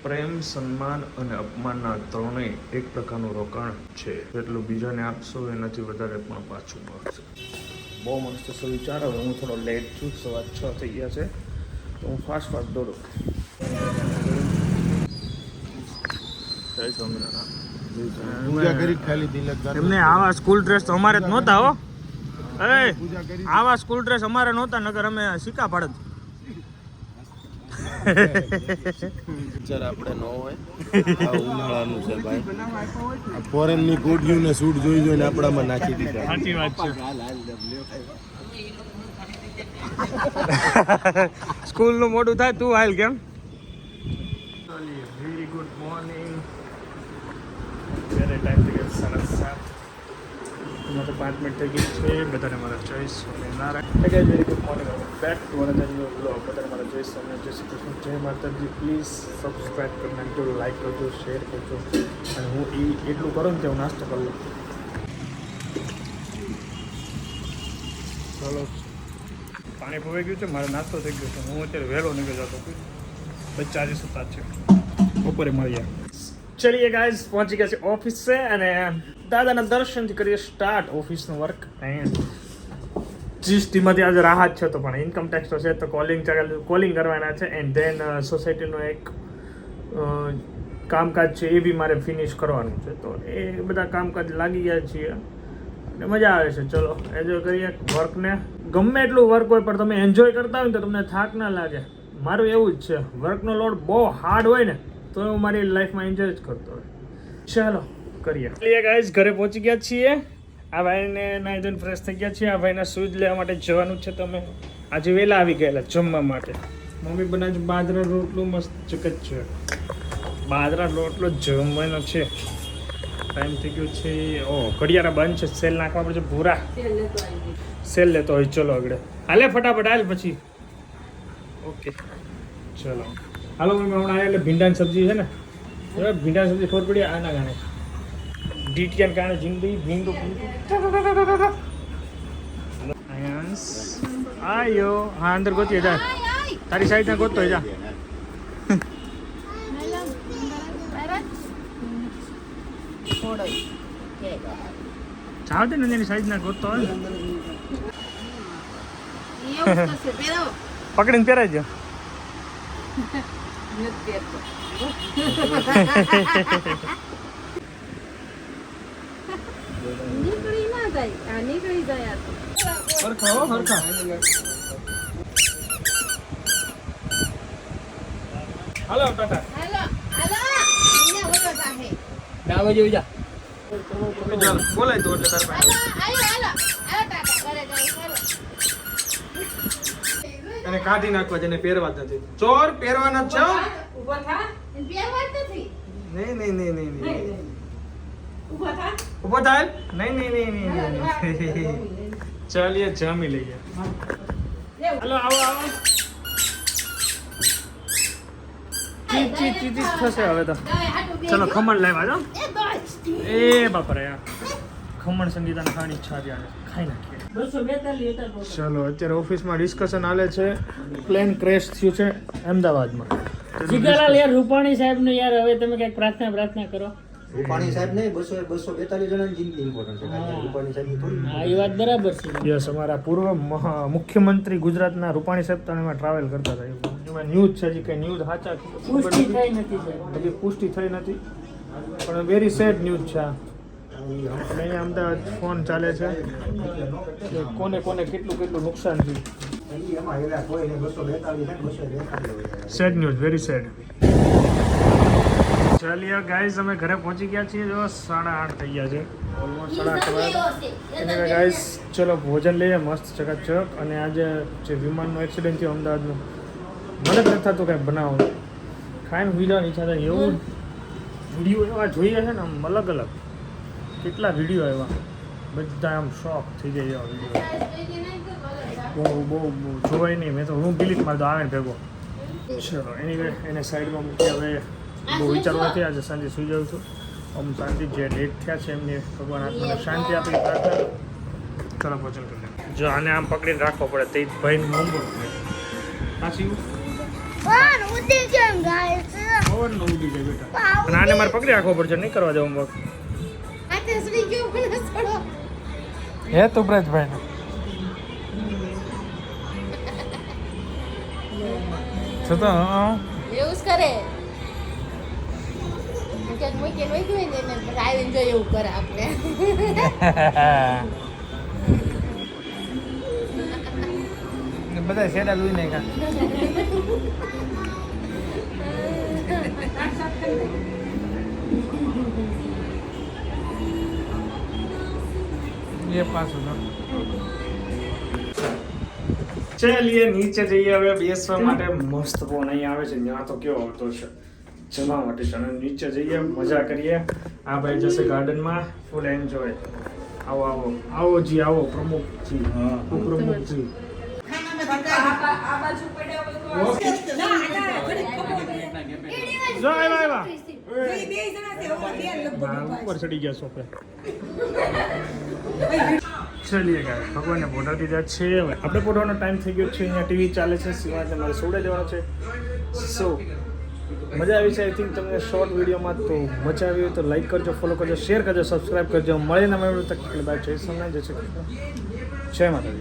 પ્રેમ, સન્માન અને અપમાનના ત્રણેય એક પ્રકારનું રોકાણ છે. જેટલું બીજાને આપશો એનાથી વધારે પણ પાછું મળશે. બહુ મસ્ત સુવિચાર. હવે હું થોડો લેટ છું, 6:15 થઈ ગયા છે, તો હું ફાસ્ટ દોડું. જય સ્વામિનારાયણ. એમને આવા સ્કૂલ ડ્રેસ તો અમારે જ નહોતા હો. આવા સ્કૂલ ડ્રેસ અમારે નહોતા, નગર અમે સિક્કા પાડત. આપણે ન હોય ઉનાળાનું છે ભાઈ. ફોરેનની કોડિયું ને સૂટ જોઈ જોઈને આપણામાં નાખી દીધા. સાચી વાત છે. સ્કૂલ નું મોડું થાય તું હાલ કેમ. Very good morning. ટાઈમ થઈ ગયો 7:30. મારે 5 મિનિટ થઈ ગઈ છે. બધાને મારા જય Swaminarayan. Very good morning. Back to another new blog. બધાને મારા જય સ્વામિનારાયણ, જય શ્રી કૃષ્ણ, જય માતાજી. પ્લીઝ સબસ્ક્રાઈબ કરી નાખજો, લાઈક કરજો, શેર કરજો. અને હું એટલું કરું ને કે હું નાસ્તો કરી લઉં. ચાલો, પાણી પવાઈ ગયું છે, મારો નાસ્તો થઈ ગયો છે. હું અત્યારે વહેલો નીકળી જતો. બચ્ચા હજી સુતા જ છે. બપોરે મળીએ. ચલીએ ગાઈઝ, પહોંચી ગયા છે ઓફિસે અને દાદાના દર્શનથી કરીએ સ્ટાર્ટ ઓફિસનું વર્ક. જીએસટીમાંથી આજે રાહત છે, તો પણ ઇન્કમ ટેક્સ તો છે, તો કોલિંગ કરવાના છે. એન્ડ ધેન સોસાયટીનું એક કામકાજ છે, એ બી મારે ફિનિશ કરવાનું છે. તો એ બધા કામકાજ લાગી ગયા છીએ અને મજા આવે છે. ચલો એન્જોય કરીએ વર્કને. ગમે એટલું વર્ક હોય પણ તમે એન્જોય કરતા હોય ને તો તમને થાક ના લાગે. મારું એવું જ છે, વર્કનો લોડ બહુ હાર્ડ હોય ને તો હું મારી લાઈફમાં એન્જોય જ કરતો હોય. ચાલો કરીએ. ગાઈઝ ઘરે પહોંચી ગયા છીએ. આ ભાઈને નાઈ ધોઈને ફ્રેશ થઈ ગયા છીએ. આ ભાઈના શૂઝ લેવા માટે જવાનું છે. તમે આજે વહેલા આવી ગયેલા જમવા માટે. મમ્મી બનાવે છે બાજરા રોટલો, મસ્ત ચકચ છે. બાજરા રોટલો જમવાનો છે. ટાઈમ થઈ ગયો છે. ઘડિયાળા બંધ છે. સેલ નાખવા પડશે. ભૂરા સેલ લેતો હોય. ચલો આગળ હાલે ફટાફટ હાલ પછી. ઓકે ચલો હાલો. મમ્મી હમણાં આવ્યા એટલે ભીંડાની સબ્જી છે ને, ભીંડાની સબ્જી ખબર પડી આના ગાણે ડીટીએન કારણે જિંદગી ભીંડું આયો. હા અંદર ગોતી જા, તારી સાઈડ ના ગોતતો જા. ચાલતી ને એની સાઈડ ના ગોતતો હોય પકડીને પહેરાઈ જાઓ. હાલો ટાટા. બોલાય તો એટલે તાર પાસે અને કાઢી નાખવા જેને પહેરવા જ નથી. ચોર પહેરવાના જ છે. નહીં ઉભો થાય. નહીં. ચાલીએ જમી લઈએ. હાલો આવો. ચીચ થશે હવે તો. ચલો ખમણ લાવ્યા છો. એ બાપરે ખમણ સંગીતાને ખાવાની ઈચ્છા હતી, ખાઈ નાખીએ. ચલો અત્યારે ઓફિસમાં ડિસ્કશન હાલે છે. પ્લેન ક્રેશ થયું છે અમદાવાદમાં. જીગાલાલ યાર રૂપાણી સાહેબ ને યાર હવે તમે કઈક પ્રાર્થના કરો. રૂપાણી સાહેબ નહીં, 242 જણાની જિંદગી ઇમ્પોર્ટન્ટ છે. રૂપાણી સાહેબ થોડી. હા એ વાત બરાબર છે. યસ, અમારા પૂર્વ મુખ્યમંત્રી ગુજરાતના રૂપાણી સાહેબ તો એમાં ટ્રાવેલ કરતા હતા. એમાં ન્યૂઝ છે, હજી કઈ ન્યૂઝ સાચા પુષ્ટિ થઈ નથી હજી પુષ્ટિ થઈ નથી, પણ વેરી સેડ ન્યૂઝ છે. અહીંયા અમદાવાદ ફોન ચાલે છે કે કોને કેટલું નુકસાન થયું. Sad news, very sad. ચાલીએ ગાઈઝ, અમે ઘરે પહોંચી ગયા છીએ. જો 8:30 થઈ ગયા છે, ઓલમોસ્ટ 8:30. એને ગાઈઝ ચલો ભોજન લઈએ મસ્ત ચકાચક. અને આજે જે વિમાનનું એક્સિડન્ટ થયું અમદાવાદનું, મને જ નથી થતું કાંઈ બનાવવાનું. ખાઈને વિડીયોની ઈચ્છા થાય. એવું વિડીયો એવા જોઈએ છે ને આમ અલગ કેટલા વિડીયો આવ્યા, બધા આમ શોખ થઈ જાય એવા વિડીયો. બહુ જોવાય નહીં. મેં તો હું ડિલીટ મારતો આવે ને ભેગો. ચલો એની એને સાઈડમાં મૂકી. હવે બહુ વિચારવું નથી. આજે સાંજે સુઈ જાઉં છું. ઓમ શાંતિ. જે ડેટ થયા છે એમને ભગવાન આત્માને શાંતિ આપી પ્રાર્થના. ચલો ભોજન કરી. જો આને આમ પકડીને રાખવો પડે તે ભાઈને મોંઘું પાછી પણ ઉડી કેમ ગાય છે પવન નો ઉડી જાય બેટા. અને આને મારે પકડી રાખવો પડશે, નહીં કરવા જવું વર્ક. આતે શ્રી કેમ મને છોડો હે તુબ્રજભાઈ છતાં એવું જ કરે કે મૂકી હોય ને એને આવીને જોઈએ એવું કરે આપણે બધા શેડા લઈ ને ये पाછું ના ચલીએ નીચે જઈએ હવે બેસવા માટે. મસ્ત પવન અહીંયા આવે છે, ત્યાં તો કેવો આવતો છે જમા માટે છે. અને નીચે જઈએ મજા કરીએ. આ ભાઈ જશે ગાર્ડનમાં, ફૂલ એન્જોય. આવો આવો આવો જી આવો પ્રમુખજી. પ્રમુખજી જો આવ્યા ઉપર ચડી ગયા સોફે. ચલીએ ગાય ભગવાનને પોઢાડી દીધા છે. હવે આપણે પોઢવાનો ટાઈમ થઈ ગયો છે. અહીંયા ટીવી ચાલે છે, સિવાય મારે સોડે જવાનો છે. સો મજા આવી છે આઈ થિંક તમને શોર્ટ વિડીયોમાં. તો મજા આવી હોય તો લાઈક કરજો, ફોલો કરજો, શેર કરજો, સબસ્ક્રાઈબ કરજો. મળીને મળ્યું તક બાય. જય સોમનાથ, જય શ્રી કૃષ્ણ, જય માતાજી.